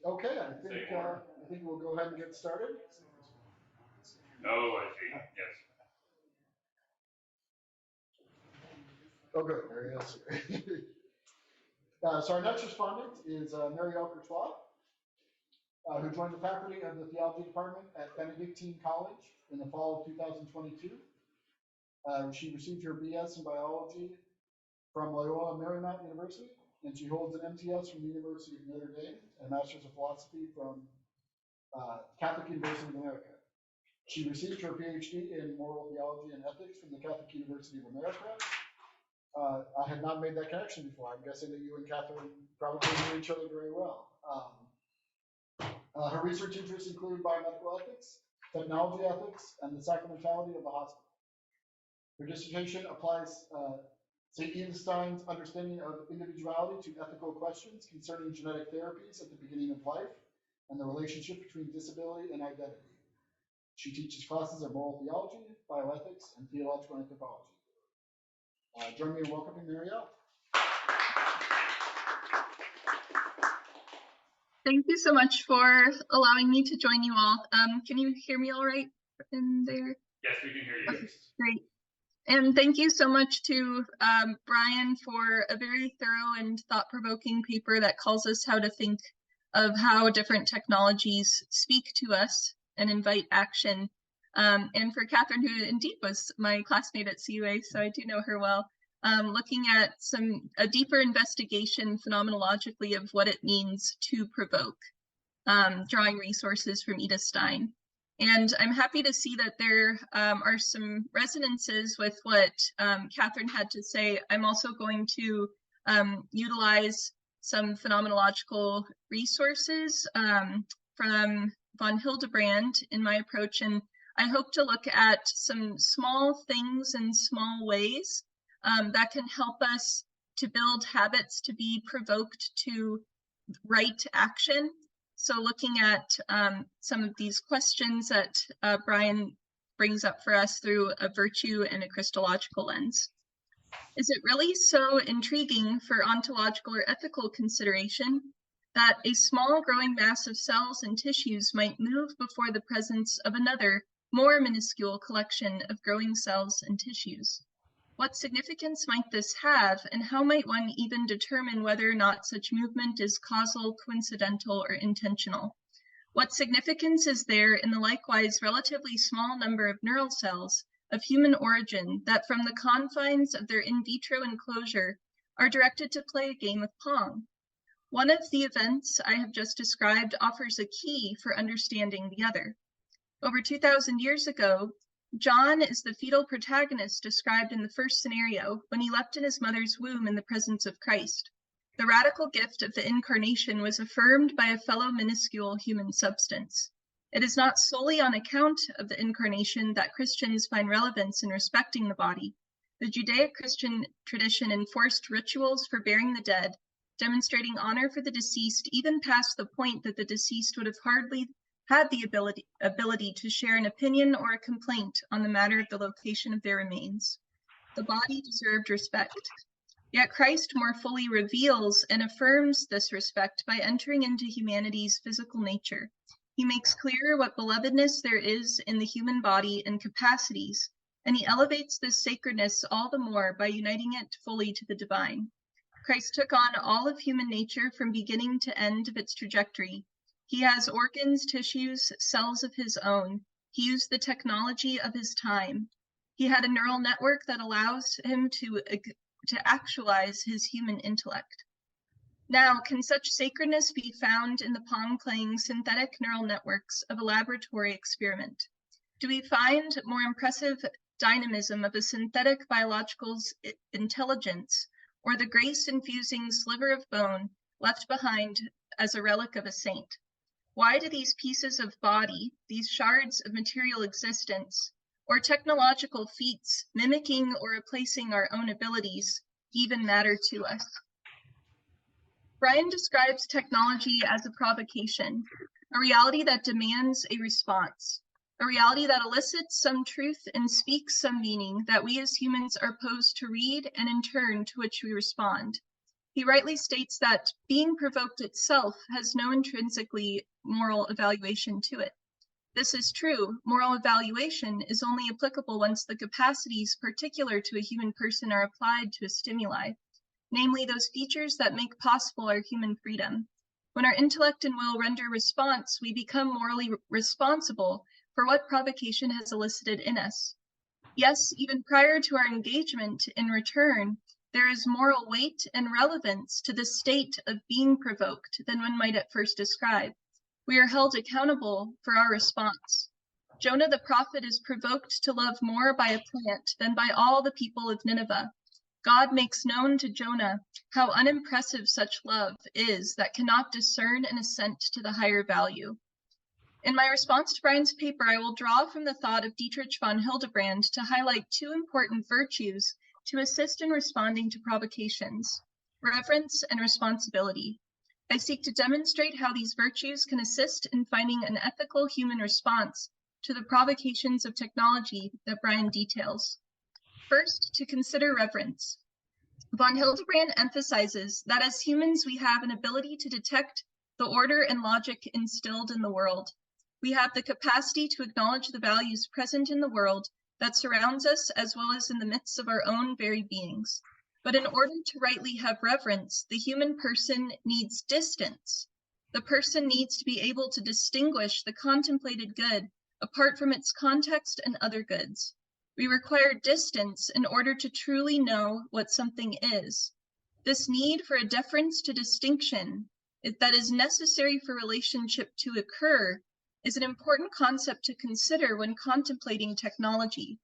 Okay, I think we'll go ahead and get started. No, I see. Yes. Oh, good. There he is. So our next respondent is Mariele Courtois, who joined the faculty of the Theology Department at Benedictine College in the fall of 2022. She received her BS in biology from Loyola Marymount University, and she holds an MTS from the University of Notre Dame and a Master's of Philosophy from Catholic University of America. She received her PhD in moral theology and ethics from the Catholic University of America. I had not made that connection before. I'm guessing that you and Catherine probably knew each other very well. Her research interests include biomedical ethics, technology ethics, and the sacramentality of the hospital. Her dissertation applies St. Edith Stein's understanding of individuality to ethical questions concerning genetic therapies at the beginning of life and the relationship between disability and identity. She teaches classes of moral theology, bioethics, and theological anthropology. Join me in welcoming Mariele. Thank you so much for allowing me to join you all. Can you hear me all right in there? Yes, we can hear you. Okay, great. And thank you so much to Brian for a very thorough and thought-provoking paper that calls us how to think of how different technologies speak to us and invite action. And for Catherine, who indeed was my classmate at CUA, so I do know her well, looking at a deeper investigation phenomenologically of what it means to provoke, drawing resources from Edith Stein. And I'm happy to see that there are some resonances with what Catherine had to say. I'm also going to utilize some phenomenological resources from von Hildebrand in my approach, and I hope to look at some small things and small ways that can help us to build habits to be provoked to right action. So looking at some of these questions that Brian brings up for us through a virtue and a Christological lens. Is it really so intriguing for ontological or ethical consideration that a small growing mass of cells and tissues might move before the presence of another, more minuscule collection of growing cells and tissues? What significance might this have, and how might one even determine whether or not such movement is causal, coincidental, or intentional? What significance is there in the likewise relatively small number of neural cells of human origin that from the confines of their in vitro enclosure are directed to play a game of Pong? One of the events I have just described offers a key for understanding the other. Over 2,000 years ago, John is the fetal protagonist described in the first scenario when he leapt in his mother's womb in the presence of Christ. The radical gift of the incarnation was affirmed by a fellow minuscule human substance. It is not solely on account of the incarnation that Christians find relevance in respecting the body. The Judeo-Christian tradition enforced rituals for burying the dead, demonstrating honor for the deceased even past the point that the deceased would have hardly had the ability to share an opinion or a complaint on the matter of the location of their remains. The body deserved respect. Yet Christ more fully reveals and affirms this respect by entering into humanity's physical nature. He makes clear what belovedness there is in the human body and capacities, and he elevates this sacredness all the more by uniting it fully to the divine. Christ took on all of human nature from beginning to end of its trajectory. He has organs, tissues, cells of his own. He used the technology of his time. He had a neural network that allows him to actualize his human intellect. Now, can such sacredness be found in the Pong-playing synthetic neural networks of a laboratory experiment? Do we find more impressive dynamism of a synthetic biological's intelligence, or the grace-infusing sliver of bone left behind as a relic of a saint? Why do these pieces of body, these shards of material existence, or technological feats mimicking or replacing our own abilities, even matter to us? Brian describes technology as a provocation, a reality that demands a response, a reality that elicits some truth and speaks some meaning that we as humans are posed to read and in turn to which we respond. He rightly states that being provoked itself has no intrinsically moral evaluation to it. This is true. Moral evaluation is only applicable once the capacities particular to a human person are applied to a stimuli, namely those features that make possible our human freedom. When our intellect and will render response, we become morally responsible for what provocation has elicited in us. Yes, even prior to our engagement in return, there is moral weight and relevance to the state of being provoked than one might at first describe. We are held accountable for our response. Jonah the prophet is provoked to love more by a plant than by all the people of Nineveh. God makes known to Jonah how unimpressive such love is that cannot discern an assent to the higher value. In my response to Brian's paper, I will draw from the thought of Dietrich von Hildebrand to highlight two important virtues to assist in responding to provocations: reverence and responsibility. I seek to demonstrate how these virtues can assist in finding an ethical human response to the provocations of technology that Brian details. First, to consider reverence. Von Hildebrand emphasizes that as humans, we have an ability to detect the order and logic instilled in the world. We have the capacity to acknowledge the values present in the world that surrounds us, as well as in the midst of our own very beings. But in order to rightly have reverence, the human person needs distance. The person needs to be able to distinguish the contemplated good apart from its context and other goods. We require distance in order to truly know what something is. This need for a deference to distinction that is necessary for relationship to occur is an important concept to consider when contemplating technology.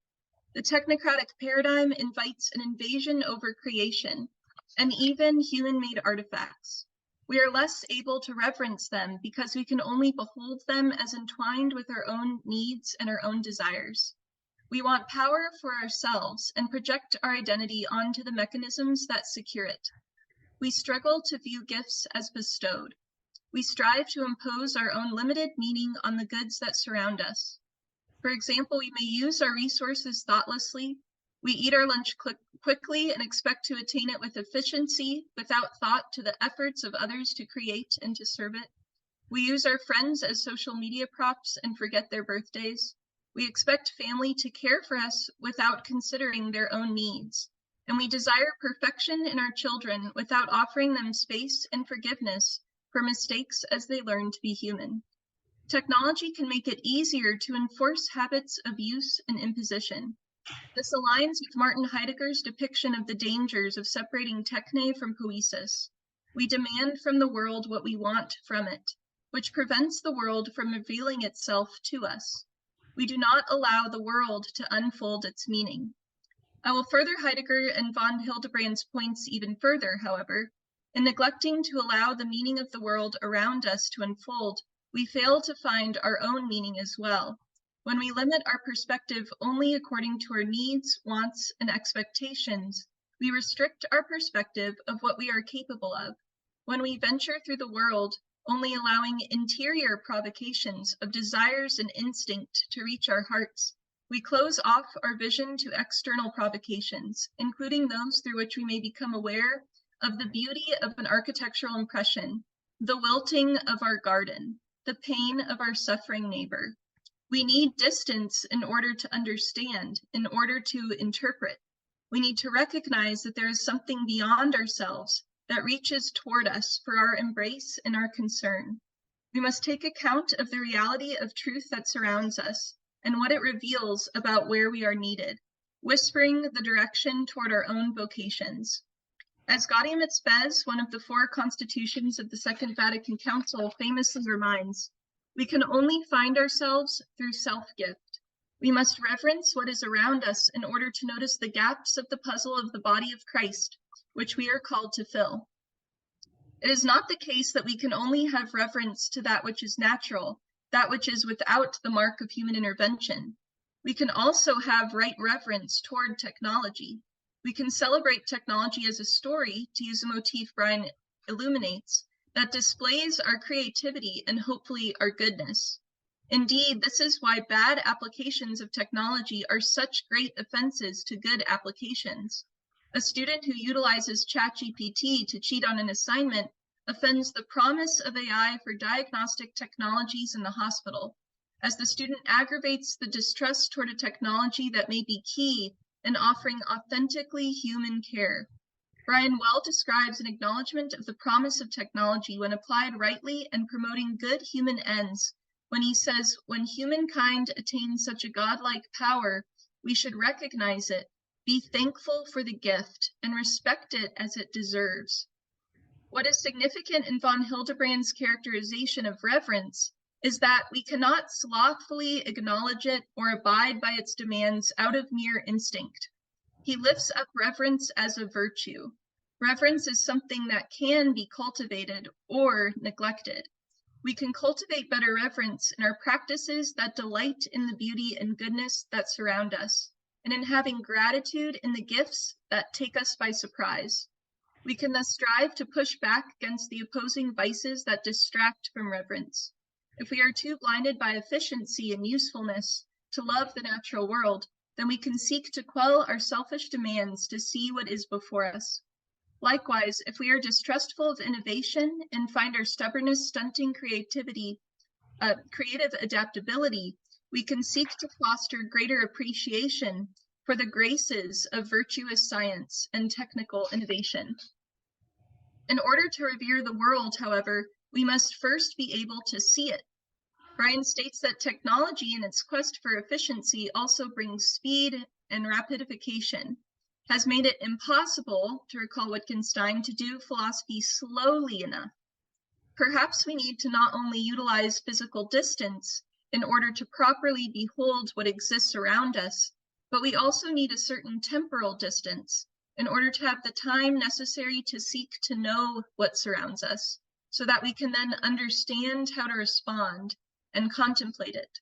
The technocratic paradigm invites an invasion over creation and even human-made artifacts. We are less able to reverence them because we can only behold them as entwined with our own needs and our own desires. We want power for ourselves and project our identity onto the mechanisms that secure it. We struggle to view gifts as bestowed. We strive to impose our own limited meaning on the goods that surround us. For example, we may use our resources thoughtlessly. We eat our lunch quickly and expect to attain it with efficiency without thought to the efforts of others to create and to serve it. We use our friends as social media props and forget their birthdays. We expect family to care for us without considering their own needs. And we desire perfection in our children without offering them space and forgiveness for mistakes as they learn to be human. Technology can make it easier to enforce habits of use and imposition. This aligns with Martin Heidegger's depiction of the dangers of separating techne from poiesis. We demand from the world what we want from it, which prevents the world from revealing itself to us. We do not allow the world to unfold its meaning. I will further Heidegger and von Hildebrand's points even further, however. In neglecting to allow the meaning of the world around us to unfold, we fail to find our own meaning as well. When we limit our perspective only according to our needs, wants, and expectations, we restrict our perspective of what we are capable of. When we venture through the world, only allowing interior provocations of desires and instinct to reach our hearts, we close off our vision to external provocations, including those through which we may become aware of the beauty of an architectural impression, the wilting of our garden, the pain of our suffering neighbor. We need distance in order to understand, in order to interpret. We need to recognize that there is something beyond ourselves that reaches toward us for our embrace and our concern. We must take account of the reality of truth that surrounds us and what it reveals about where we are needed, whispering the direction toward our own vocations. As Gaudium et Spes, one of the four constitutions of the Second Vatican Council, famously reminds, we can only find ourselves through self-gift. We must reverence what is around us in order to notice the gaps of the puzzle of the body of Christ, which we are called to fill. It is not the case that we can only have reverence to that which is natural, that which is without the mark of human intervention. We can also have right reverence toward technology. We can celebrate technology as a story, to use a motif Brian illuminates, that displays our creativity and hopefully our goodness. Indeed, this is why bad applications of technology are such great offenses to good applications. A student who utilizes ChatGPT to cheat on an assignment offends the promise of AI for diagnostic technologies in the hospital, as the student aggravates the distrust toward a technology that may be key in offering authentically human care. Brian well describes an acknowledgement of the promise of technology when applied rightly and promoting good human ends, when he says, when humankind attains such a godlike power, we should recognize it, be thankful for the gift, and respect it as it deserves. What is significant in von Hildebrand's characterization of reverence is that we cannot slothfully acknowledge it or abide by its demands out of mere instinct. He lifts up reverence as a virtue. Reverence is something that can be cultivated or neglected. We can cultivate better reverence in our practices that delight in the beauty and goodness that surround us, and in having gratitude in the gifts that take us by surprise. We can thus strive to push back against the opposing vices that distract from reverence. If we are too blinded by efficiency and usefulness to love the natural world, then we can seek to quell our selfish demands to see what is before us. Likewise, if we are distrustful of innovation and find our stubbornness stunting creative adaptability, we can seek to foster greater appreciation for the graces of virtuous science and technical innovation. In order to revere the world, however, we must first be able to see it. Brian states that technology in its quest for efficiency also brings speed and rapidification, has made it impossible, to recall Wittgenstein, to do philosophy slowly enough. Perhaps we need to not only utilize physical distance in order to properly behold what exists around us, but we also need a certain temporal distance in order to have the time necessary to seek to know what surrounds us, so that we can then understand how to respond and contemplate it.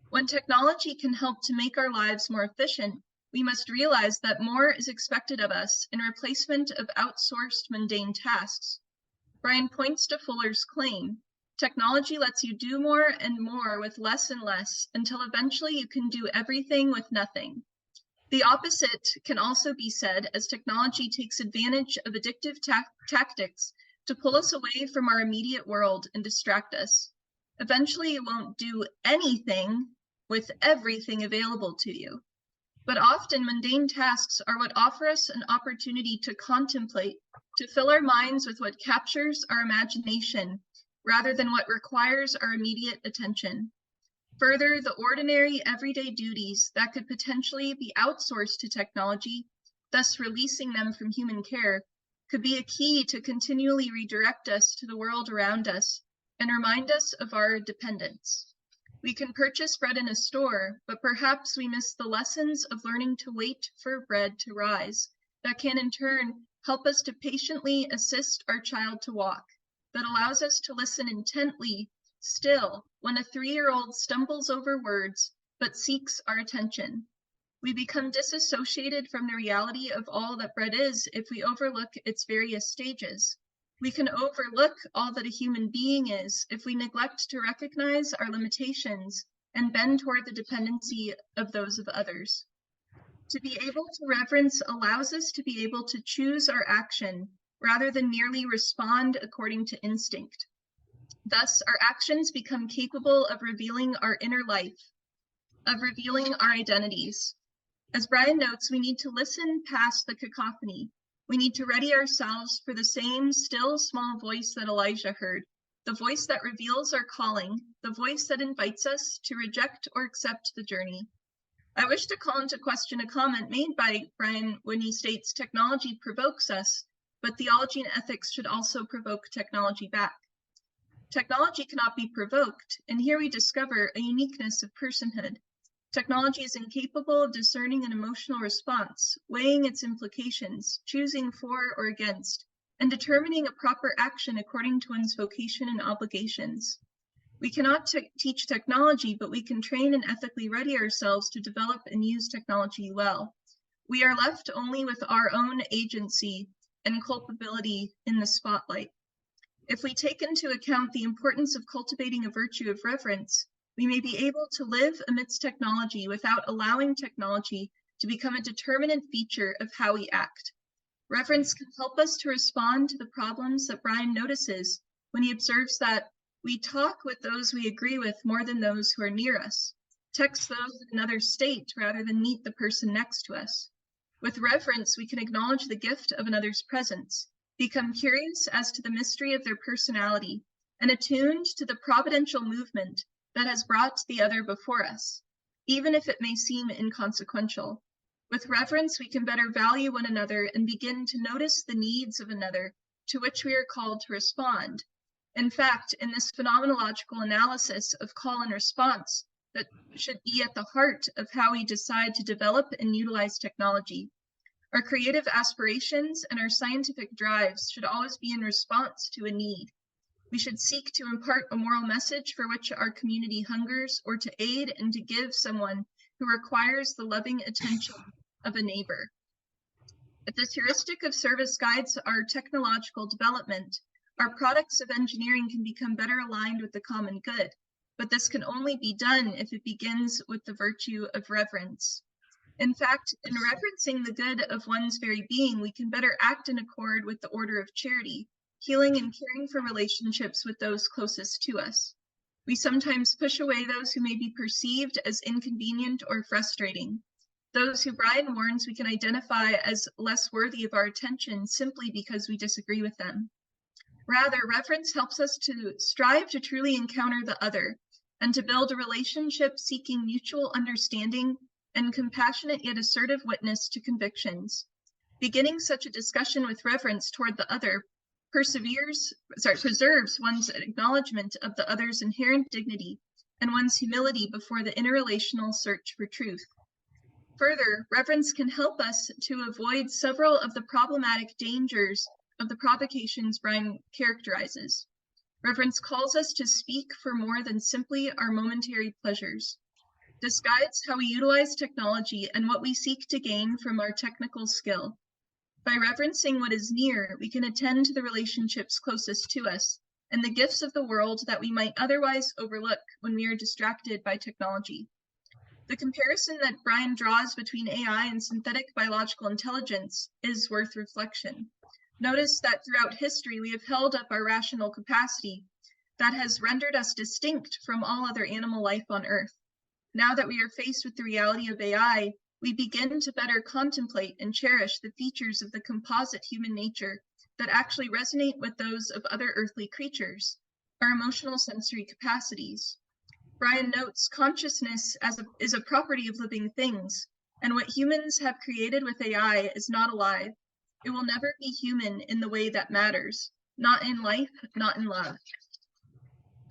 When technology can help to make our lives more efficient, we must realize that more is expected of us in replacement of outsourced mundane tasks. Brian points to Fuller's claim, technology lets you do more and more with less and less until eventually you can do everything with nothing. The opposite can also be said as technology takes advantage of addictive tactics to pull us away from our immediate world and distract us. Eventually, you won't do anything with everything available to you. But often mundane tasks are what offer us an opportunity to contemplate, to fill our minds with what captures our imagination, rather than what requires our immediate attention. Further, the ordinary everyday duties that could potentially be outsourced to technology, thus releasing them from human care, could be a key to continually redirect us to the world around us and remind us of our dependence. We can purchase bread in a store, but perhaps we miss the lessons of learning to wait for bread to rise, that can in turn help us to patiently assist our child to walk, that allows us to listen intently still when a 3-year-old stumbles over words but seeks our attention. We become disassociated from the reality of all that bread is if we overlook its various stages. We can overlook all that a human being is if we neglect to recognize our limitations and bend toward the dependency of those of others. To be able to reverence allows us to be able to choose our action rather than merely respond according to instinct. Thus, our actions become capable of revealing our inner life, of revealing our identities. As Brian notes, we need to listen past the cacophony. We need to ready ourselves for the same still small voice that Elijah heard, the voice that reveals our calling, the voice that invites us to reject or accept the journey. I wish to call into question a comment made by Brian when he states technology provokes us, but theology and ethics should also provoke technology back. Technology cannot be provoked, and here we discover a uniqueness of personhood. Technology is incapable of discerning an emotional response, weighing its implications, choosing for or against, and determining a proper action according to one's vocation and obligations. We cannot teach technology, but we can train and ethically ready ourselves to develop and use technology well. We are left only with our own agency and culpability in the spotlight. If we take into account the importance of cultivating a virtue of reverence, we may be able to live amidst technology without allowing technology to become a determinant feature of how we act. Reverence can help us to respond to the problems that Brian notices when he observes that we talk with those we agree with more than those who are near us, text those in another state rather than meet the person next to us. With reverence, we can acknowledge the gift of another's presence, become curious as to the mystery of their personality, and attuned to the providential movement that has brought the other before us, even if it may seem inconsequential. With reverence, we can better value one another and begin to notice the needs of another to which we are called to respond. In fact, in this phenomenological analysis of call and response that should be at the heart of how we decide to develop and utilize technology, our creative aspirations and our scientific drives should always be in response to a need. We should seek to impart a moral message for which our community hungers, or to aid and to give someone who requires the loving attention of a neighbor. If this heuristic of service guides our technological development, our products of engineering can become better aligned with the common good, but this can only be done if it begins with the virtue of reverence. In fact, in reverencing the good of one's very being, we can better act in accord with the order of charity, healing and caring for relationships with those closest to us. We sometimes push away those who may be perceived as inconvenient or frustrating. Those who Brian warns we can identify as less worthy of our attention simply because we disagree with them. Rather, reverence helps us to strive to truly encounter the other and to build a relationship seeking mutual understanding and compassionate yet assertive witness to convictions. Beginning such a discussion with reverence toward the other preserves one's acknowledgement of the other's inherent dignity and one's humility before the interrelational search for truth. Further, reverence can help us to avoid several of the problematic dangers of the provocations Brian characterizes. Reverence calls us to speak for more than simply our momentary pleasures. This guides how we utilize technology and what we seek to gain from our technical skill. By reverencing what is near, we can attend to the relationships closest to us and the gifts of the world that we might otherwise overlook when we are distracted by technology. The comparison that Brian draws between AI and synthetic biological intelligence is worth reflection. Notice that throughout history, we have held up our rational capacity that has rendered us distinct from all other animal life on Earth. Now that we are faced with the reality of AI, we begin to better contemplate and cherish the features of the composite human nature that actually resonate with those of other earthly creatures, our emotional sensory capacities. Brian notes consciousness is a property of living things, and what humans have created with AI is not alive. It will never be human in the way that matters, not in life, not in love.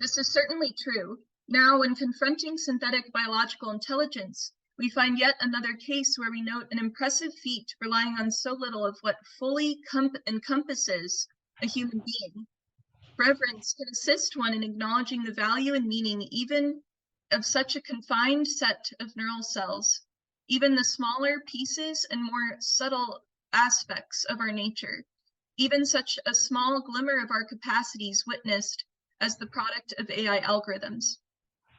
This is certainly true. Now, when confronting synthetic biological intelligence, we find yet another case where we note an impressive feat relying on so little of what fully encompasses a human being. Reverence can assist one in acknowledging the value and meaning even of such a confined set of neural cells, even the smaller pieces and more subtle aspects of our nature, even such a small glimmer of our capacities witnessed as the product of AI algorithms.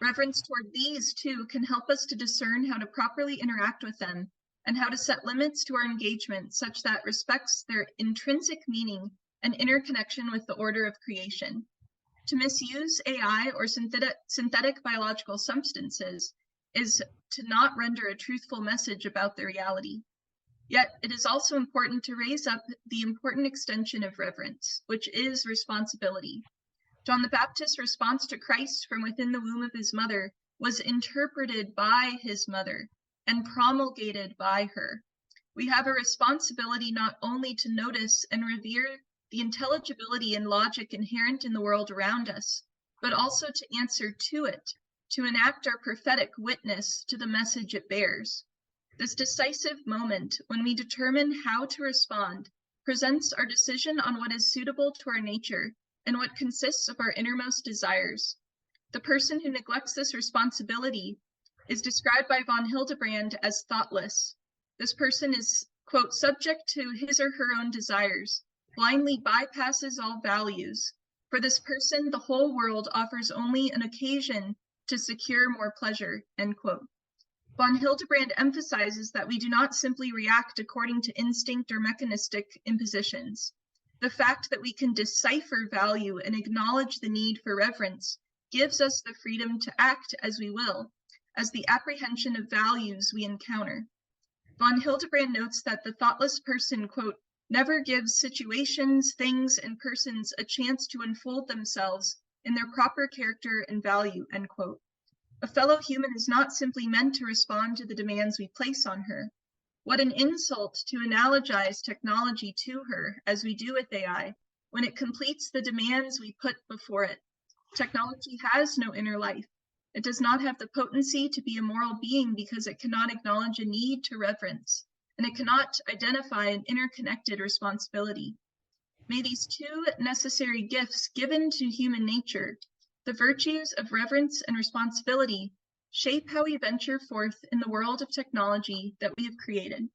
Reverence toward these, too, can help us to discern how to properly interact with them and how to set limits to our engagement such that respects their intrinsic meaning and interconnection with the order of creation. To misuse AI or synthetic biological substances is to not render a truthful message about their reality. Yet it is also important to raise up the important extension of reverence, which is responsibility. John the Baptist's response to Christ from within the womb of his mother was interpreted by his mother and promulgated by her. We have a responsibility not only to notice and revere the intelligibility and logic inherent in the world around us, but also to answer to it, to enact our prophetic witness to the message it bears. This decisive moment, when we determine how to respond, presents our decision on what is suitable to our nature and what consists of our innermost desires. The person who neglects this responsibility is described by von Hildebrand as thoughtless. This person is, quote, subject to his or her own desires, blindly bypasses all values. For this person, the whole world offers only an occasion to secure more pleasure, end quote. Von Hildebrand emphasizes that we do not simply react according to instinct or mechanistic impositions. The fact that we can decipher value and acknowledge the need for reverence gives us the freedom to act as we will, as the apprehension of values we encounter. Von Hildebrand notes that the thoughtless person, quote, never gives situations, things, and persons a chance to unfold themselves in their proper character and value, end quote. A fellow human is not simply meant to respond to the demands we place on her. What an insult to analogize technology to her, as we do with AI, when it completes the demands we put before it. Technology has no inner life. It does not have the potency to be a moral being because it cannot acknowledge a need to reverence, and it cannot identify an interconnected responsibility. May these two necessary gifts given to human nature, the virtues of reverence and responsibility, shape how we venture forth in the world of technology that we have created.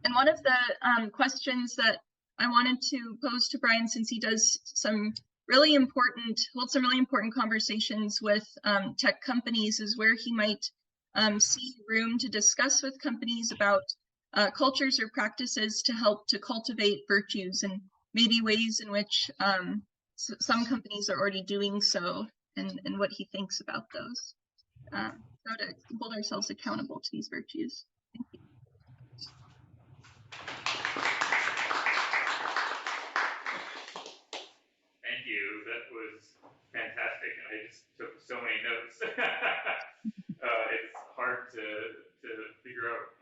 And one of the questions that I wanted to pose to Brian, since he does holds some really important conversations with tech companies, is where he might see room to discuss with companies about cultures or practices to help to cultivate virtues, and maybe ways in which some companies are already doing so, and what he thinks about those. How to hold ourselves accountable to these virtues. Thank you. Thank you. That was fantastic, and I just took so many notes. It's hard to figure out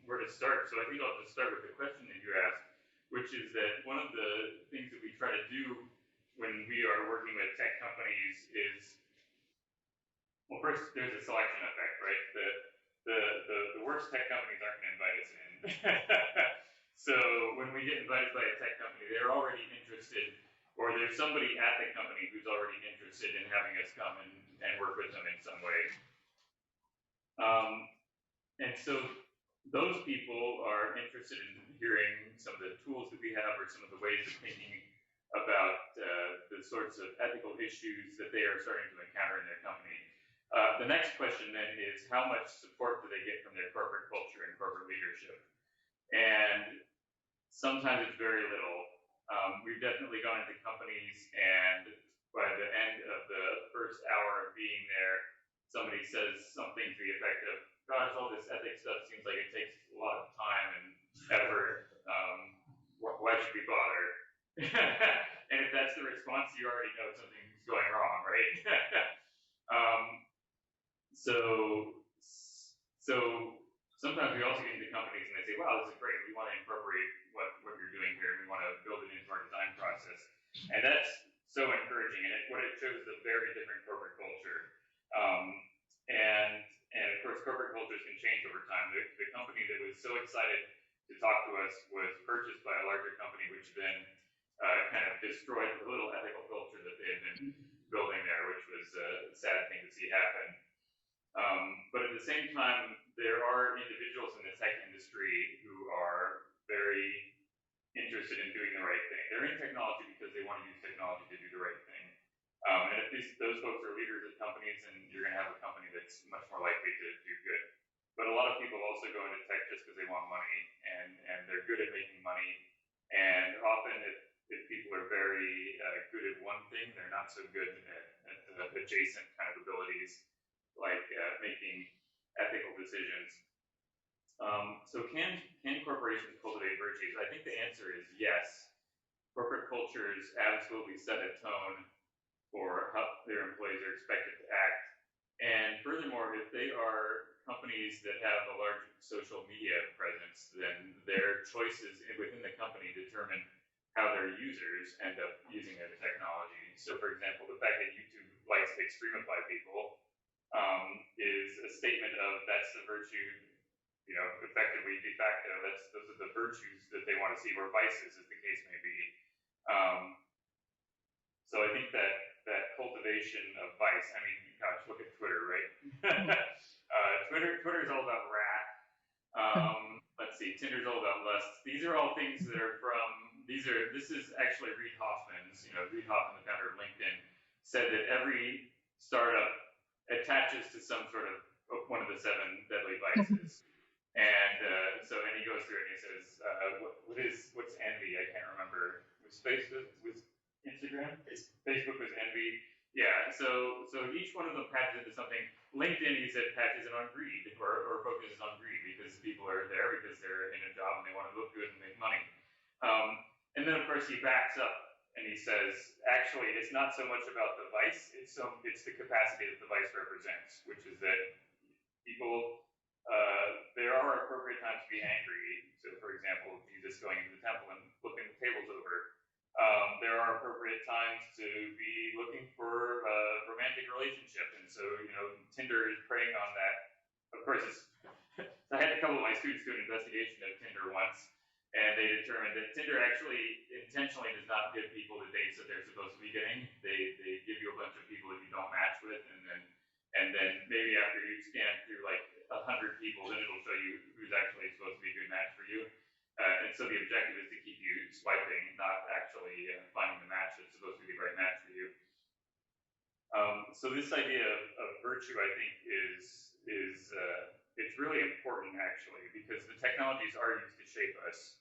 where to start. So I think I'll just start with the question that you asked, which is that one of the things that we try to do when we are working with tech companies is, well, first there's a selection effect, right? The worst tech companies aren't going to invite us in. So when we get invited by a tech company, they're already interested, or there's somebody at the company who's already interested in having us come and work with them in some way. And so those people are interested in hearing some of the tools that we have, or some of the ways of thinking about the sorts of ethical issues that they are starting to encounter in their company. The next question then is, how much support do they get from their corporate culture and corporate leadership? And sometimes it's very little. We've definitely gone into companies, and by the end of the first hour of being there, somebody says something to the effect of, gosh, all this ethics stuff seems like it takes a lot of time and effort. Why should we bother? And if that's the response, you already know something's going wrong, right? So sometimes we also get into companies and they say, wow, this is great. We want to incorporate what you're doing here, and we want to build it into our design process. And that's so encouraging. And what it shows is a very different corporate culture. And of course, corporate cultures can change over time. The company that was so excited to talk to us was purchased by a larger company, which then kind of destroyed the little ethical culture that they had been building there, which was a sad thing to see happen. But at the same time, there are individuals in the tech industry who are very interested in doing the right thing. They're in technology because they want to use technology to do the right thing. And if those folks are leaders of companies, then you're going to have a company that's much more likely to do good. But a lot of people also go into tech just because they want money, and they're good at making money. And often, if people are very good at one thing, they're not so good at adjacent kind of abilities, like making ethical decisions. So can corporations cultivate virtues? I think the answer is yes. Corporate cultures absolutely set a tone for how their employees are expected to act. And furthermore, if they are companies that have a large social media presence, then their choices within the company determine how their users end up using their technology. So for example, the fact that YouTube likes to extremify people is a statement of that's the virtue, effectively de facto, those are the virtues that they want to see, or vices as the case may be. So I think that cultivation of vice, I mean, gosh, look at Twitter, right? Twitter is all about wrath. Let's see, Tinder's all about lust. These are all things that are this is actually Reid Hoffman's, Reid Hoffman, the founder of LinkedIn, said that every startup attaches to some sort of one of the 7 deadly vices. And and he goes through it and he says, what's envy? I can't remember. Was Instagram? Facebook was envy. Yeah. So each one of them patches into something. LinkedIn, he said, patches it on greed or focuses on greed because people are there because they're in a job and they want to look good and make money. And then of course he backs up and he says, actually, it's not so much about the vice, it's the capacity that the vice represents, which is that people, there are appropriate times to be angry. So, for example, Jesus going into the temple and flipping the tables over. There are appropriate times to be looking for a romantic relationship, and so Tinder is preying on that. Of course, I had a couple of my students do an investigation of Tinder once, and they determined that Tinder actually intentionally does not give people the dates that they're supposed to be getting. They give you a bunch of people that you don't match with, and then maybe after you scan through like 100 people, then it'll show you who's actually supposed to be a good match for you. And so the objective is to keep you swiping, not actually finding the match that's supposed to be the right match for you. So this idea of virtue, I think, is it's really important actually, because the technologies are used to shape us,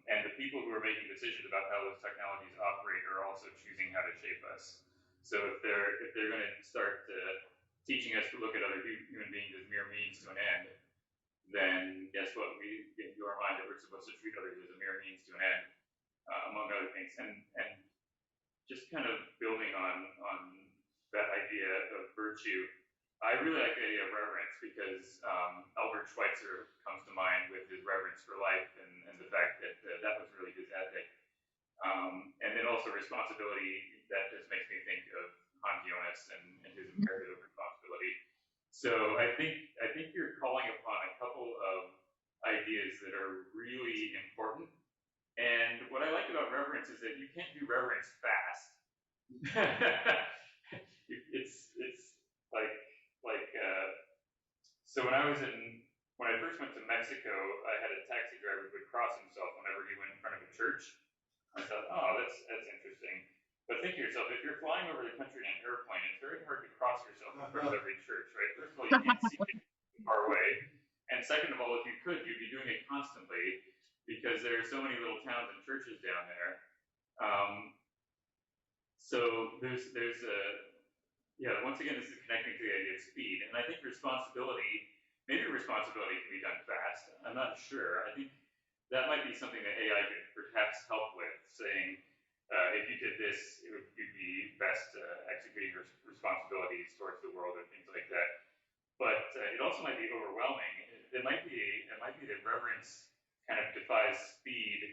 and the people who are making decisions about how those technologies operate are also choosing how to shape us. So if they're going to start teaching us to look at other human beings as mere means to an end, then guess what? We get into our mind that we're supposed to treat others as a mere means to an end, among other things. And just kind of building on that idea of virtue, I really like the idea of reverence because Albert Schweitzer comes to mind with his reverence for life and the fact that that was really his ethic. And then also responsibility, that just makes me think of Hans Jonas and his imperative of responsibility. So I think you're calling upon a couple of ideas that are really important. And what I like about reverence is that you can't do reverence fast. It's like so when I first went to Mexico, I had a taxi driver who would cross himself whenever he went in front of a church. I thought, oh, that's interesting. But think to yourself, if you're flying over the country in an airplane, it's very hard to cross yourself in front of every church, right? First of all, you can't see it far away. And second of all, if you could, you'd be doing it constantly because there are so many little towns and churches down there. So once again, this is connecting to the idea of speed. And I think maybe responsibility can be done fast. I'm not sure. I think that might be something that AI could perhaps help with, saying, if you did this, you'd be best executing your responsibilities towards the world and things like that. But it also might be overwhelming. It might be that reverence kind of defies speed,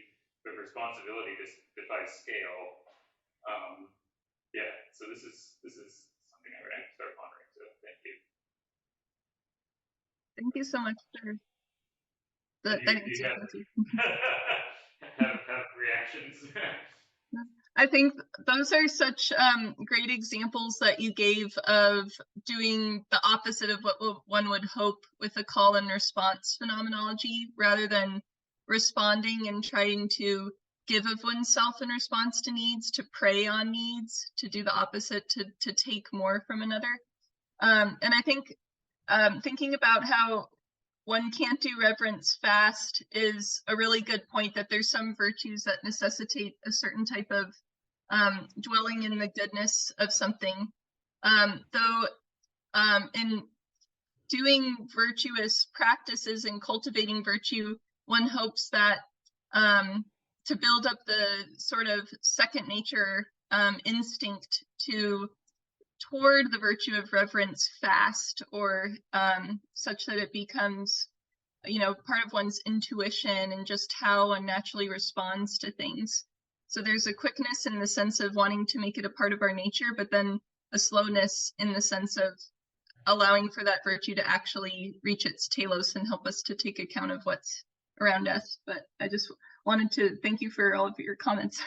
but responsibility defies scale. So this is something I would have to start pondering. So thank you. Thank you so much for that answer. Have reactions. I think those are such great examples that you gave of doing the opposite of what one would hope with a call and response phenomenology, rather than responding and trying to give of oneself in response to needs, to prey on needs, to do the opposite, to take more from another. And I think thinking about how one can't do reverence fast is a really good point, that there's some virtues that necessitate a certain type of dwelling in the goodness of something. Though in doing virtuous practices and cultivating virtue, one hopes that to build up the sort of second nature instinct toward the virtue of reverence fast, or such that it becomes, part of one's intuition and just how one naturally responds to things. So there's a quickness in the sense of wanting to make it a part of our nature, but then a slowness in the sense of allowing for that virtue to actually reach its telos and help us to take account of what's around us. But I just wanted to thank you for all of your comments.